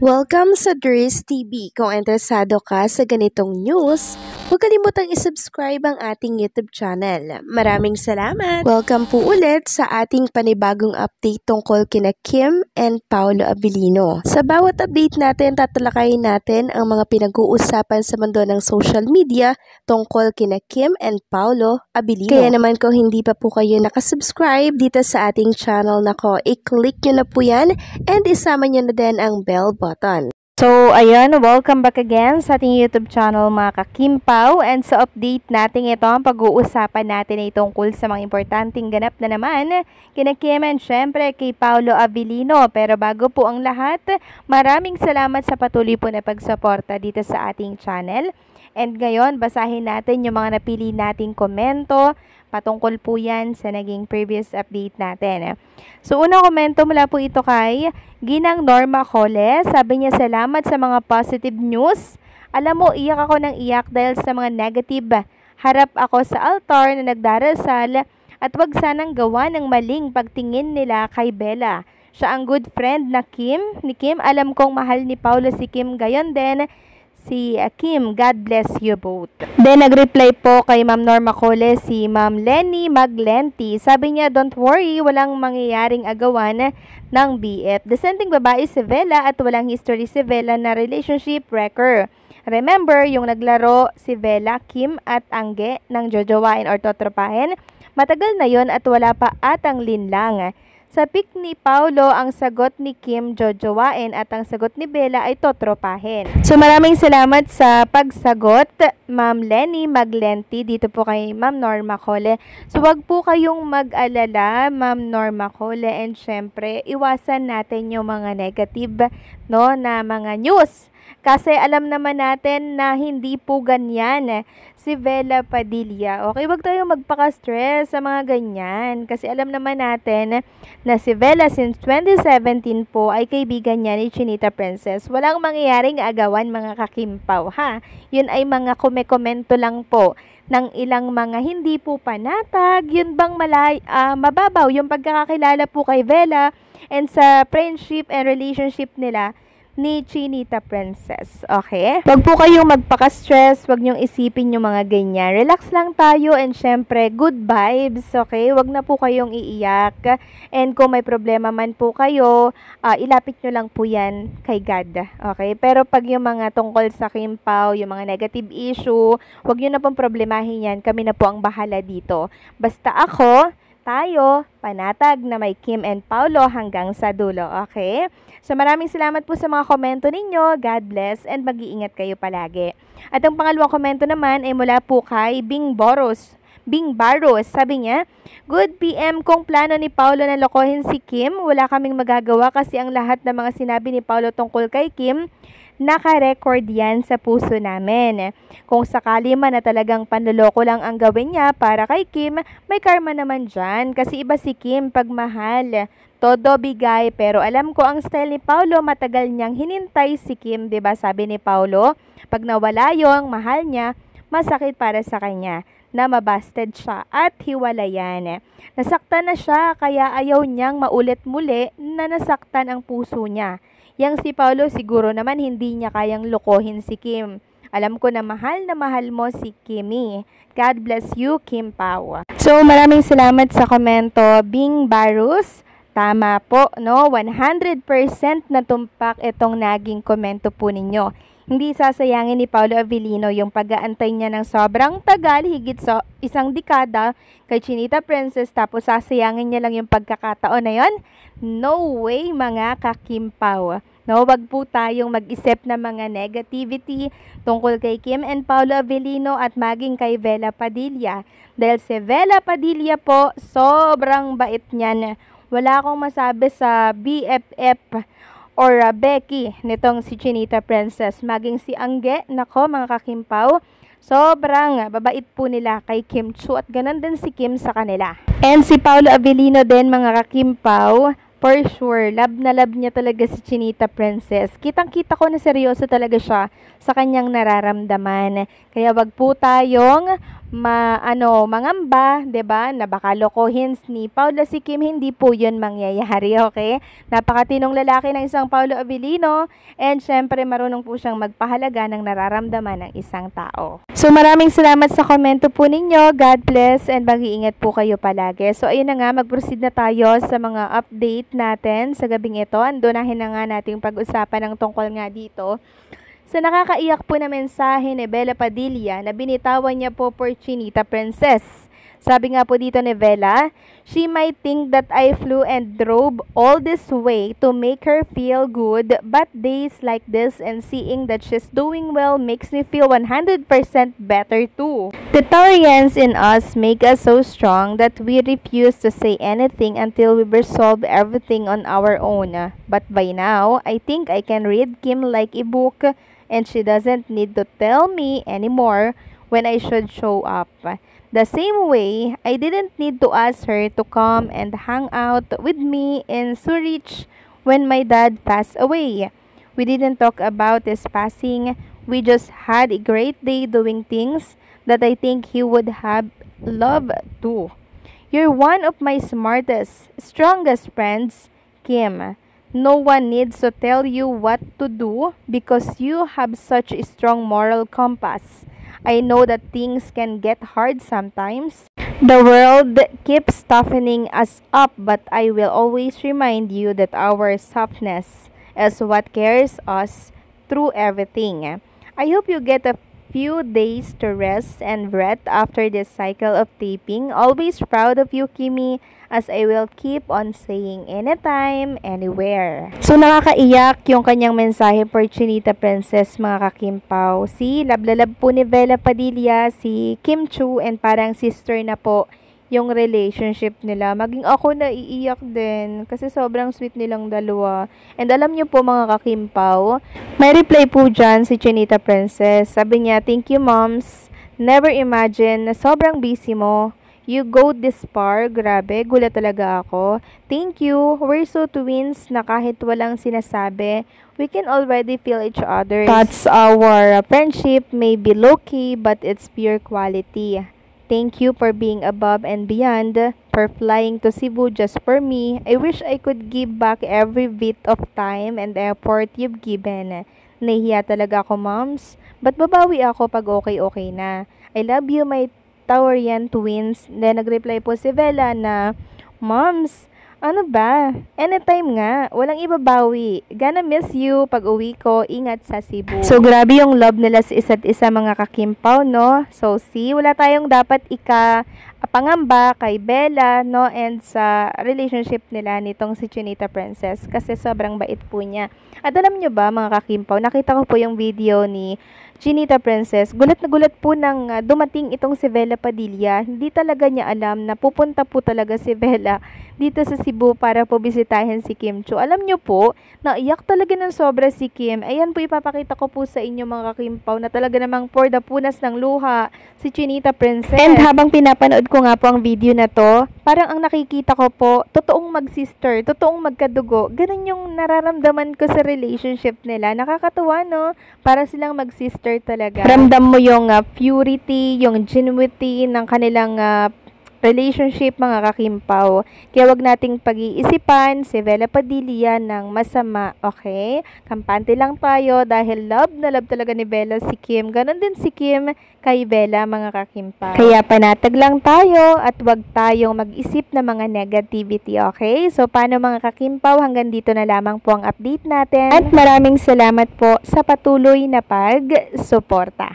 Welcome sa Dries TV. Kung interesado ka sa ganitong news, huwag kalimutang isubscribe ang ating YouTube channel. Maraming salamat! Welcome po ulit sa ating panibagong update tungkol kina Kim and Paolo Abilino. Sa bawat update natin, tatalakayin natin ang mga pinag-uusapan sa mundo ng social media tungkol kina Kim and Paolo Abilino. Kaya naman kung hindi pa po kayo nakasubscribe dito sa ating channel nako, i-click nyo na po yan and isama nyo na din ang bell button. So, ayan, welcome back again sa ating YouTube channel mga ka-Kimpaw. And sa update natin ito, ang pag-uusapan natin ay tungkol sa mga importanteng ganap na naman kina Kim and syempre kay Paolo Abilino. Pero bago po ang lahat, maraming salamat sa patuloy po na pagsuporta dito sa ating channel. And ngayon, basahin natin yung mga napili nating komento. Patungkol po yan sa naging previous update natin. So, unang komento mula po ito kay Ginang Norma Cole. Sabi niya, salamat sa mga positive news. Alam mo, iyak ako ng iyak dahil sa mga negative. Harap ako sa altar na nagdarasal at wag sanang gawa ng maling pagtingin nila kay Bella. Siya ang good friend ni Kim. Alam kong mahal ni Paolo si Kim, gayon din si Kim. God bless you both. Then, nag-reply po kay Ma'am Norma Cole si Ma'am Lenny Maglenti. Sabi niya, don't worry, walang mangyayaring agawan ng BF. Dissenting babae si Bella at walang history si Bella na relationship wrecker. Remember, yung naglaro si Bella, Kim at Angge ng jojowain or totropahin. Matagal na yon at wala pa atang linlang. Sa pick ni Paolo, ang sagot ni Kim, jojowain at ang sagot ni Bella ay totropahin. So maraming salamat sa pagsagot, Ma'am Lenny Maglenti, dito po kay Ma'am Norma Cole. So wag po kayong mag-alala, Ma'am Norma Cole, and syempre, iwasan natin yung mga negative na mga news. Kasi alam naman natin na hindi po ganyan si Bella Padilla. Okay, wag tayong magpaka-stress sa mga ganyan. Kasi alam naman natin na si Bella since 2017 po ay kaibigan niya ni Chinita Princess. Walang mangyayaring agawan mga kakimpaw, ha? Yun ay mga komento lang po ng ilang mga hindi po panatag. Yun bang mababaw yung pagkakakilala po kay Bella and sa friendship and relationship nila ni Chinita Princess. Okay? Wag po kayong magpaka-stress, wag niyong isipin yung mga ganyan. Relax lang tayo and syempre, good vibes, okay? Wag na po kayong iiyak. And kung may problema man po kayo, ilapit nyo lang po yan kay God. Okay? Pero pag yung mga tungkol sa Kimpaw, yung mga negative issue, wag nyo na pong problemahin yan. Kami na po ang bahala dito. Basta tayo, panatag na may Kim and Paolo hanggang sa dulo, okay? So maraming salamat po sa mga komento ninyo. God bless and mag-iingat kayo palagi. At ang pangalawang komento naman ay mula po kay Bing Barros. Sabi niya, good PM, kung plano ni Paolo na lokohin si Kim, wala kaming magagawa kasi ang lahat ng mga sinabi ni Paolo tungkol kay Kim, naka-record yan sa puso namin. Kung sakali man na talagang panloloko lang ang gawin niya para kay Kim, may karma naman dyan. Kasi iba si Kim pag mahal. Todo bigay, pero alam ko ang style ni Paolo, matagal niyang hinintay si Kim, 'di ba? Sabi ni Paolo, pag nawala yung mahal niya, masakit para sa kanya na mabasted siya at hiwalayan. Nasaktan na siya, kaya ayaw niyang maulit muli na nasaktan ang puso niya. Yang si Paolo siguro naman hindi niya kayang lokohin si Kim. Alam ko na mahal mo si Kimi. God bless you, Kim Pao. So maraming salamat sa komento, Bing Barus. Tama po, no? 100% na tumpak itong naging komento po ninyo. Hindi sasayangin ni Paolo Abilino yung pag-aantay niya ng sobrang tagal, higit sa isang dekada kay Chinita Princess, tapos sasayangin niya lang yung pagkakataon na yon? No way mga kakimpaw. No, wag po tayong mag-isip ng mga negativity tungkol kay Kim and Paolo Abilino at maging kay Bella Padilla. Dahil si Bella Padilla po, sobrang bait niyan. Wala akong masabi sa BFF or Becky nitong si Chinita Princess. Maging si Angge, nako mga kakimpaw, sobrang babait po nila kay Kim Chu at ganun din si Kim sa kanila. And si Paolo Abilino din mga kakimpaw, for sure, love na love niya talaga si Chinita Princess. Kitang-kita ko na seryoso talaga siya sa kanyang nararamdaman. Kaya wag po tayong mangamba, 'di ba? Na baka lokohin ni Paula si Kim, hindi po 'yun mangyayari, okay? Napakatinong lalaki ng isang Paulo Abilino, and syempre marunong po siyang magpahalaga ng nararamdaman ng isang tao. So maraming salamat sa komento po ninyo. God bless, and mag-iingat po kayo palagi. So ayun na nga, mag-proceed na tayo sa mga update natin sa gabing ito. Andunahin na nga nating pag-usapan ng tungkol nga dito sa nakakaiyak po na mensahe ni Bella Padilla na binitawan niya po for Chinita Princess. Sabi nga po dito ni Bella, she might think that I flew and drove all this way to make her feel good, but days like this and seeing that she's doing well makes me feel 100% better too. The Taurians in us make us so strong that we refuse to say anything until we resolve everything on our own. But by now, I think I can read Kim like a book, and she doesn't need to tell me anymore when I should show up. The same way, I didn't need to ask her to come and hang out with me in Zurich when my dad passed away. We didn't talk about his passing. We just had a great day doing things that I think he would have loved too. You're one of my smartest, strongest friends, Kim. No one needs to tell you what to do because you have such a strong moral compass. I know that things can get hard sometimes. The world keeps toughening us up, but I will always remind you that our softness is what carries us through everything. I hope you get a few days to rest and breath after this cycle of taping. Always proud of you, Kimi, as I will keep on saying anytime, anywhere. So nakakaiyak yung kanyang mensahe for Chinita Princess, mga kakimpaw. Si lablalab po ni Bella Padilla, si Kim Chu, and parang sister na po yung relationship nila. Maging ako naiiyak din kasi sobrang sweet nilang dalawa. And alam niyo po, mga kakimpaw, may reply po dyan si Chinita Princess. Sabi niya, "Thank you, moms. Never imagine na sobrang busy mo. You go this far." Grabe, gulat talaga ako. Thank you. We're so twins na kahit walang sinasabi, we can already feel each other. That's our friendship may be low-key, but it's pure quality. Thank you for being above and beyond, for flying to Cebu just for me. I wish I could give back every bit of time and effort you've given. Nahihiya talaga ako, moms. But babawi ako pag okay na. I love you, my Taurian twins. Then nag-reply po si Bella na, "Moms, ano ba? Anytime nga. Walang ibabawi. Gonna miss you pag uwi ko. Ingat sa Cebu." So, grabe yung love nila sa isa't isa, mga kakimpaw, no? So, wala tayong dapat pangamba kay Bella, no? And sa relationship nila nitong si Chinita Princess kasi sobrang bait po niya. At alam nyo ba, mga kakimpaw, nakita ko po yung video ni Chinita Princess. Gulat na gulat po nang dumating itong si Bella Padilla. Hindi talaga niya alam na pupunta po talaga si Bella dito sa Cebu para po bisitahin si Kim Chu. Alam nyo po, naiyak talaga ng sobra si Kim. Ayan po, ipapakita ko po sa inyo, mga kakimpaw, na talaga namang for the punas ng luha si Chinita Princess. And habang pinapanood ko nga po ang video na to, parang ang nakikita ko po, totoong mag-sister, totoong magkadugo. Ganun yung nararamdaman ko sa relationship nila. Nakakatuwa, no? Para silang mag-sister talaga. Ramdam mo yung purity, yung genuinity ng kanilang relationship, mga kakimpaw. Kaya wag nating pag-iisipan si Bella Padilla ng masama, okay? Kampante lang tayo dahil love na love talaga ni Bella si Kim. Ganon din si Kim kay Bella, mga kakimpaw. Kaya panatag lang tayo at wag tayong mag-isip ng mga negativity, okay? So, paano, mga kakimpaw? Hanggang dito na lamang po ang update natin. At maraming salamat po sa patuloy na pag-suporta.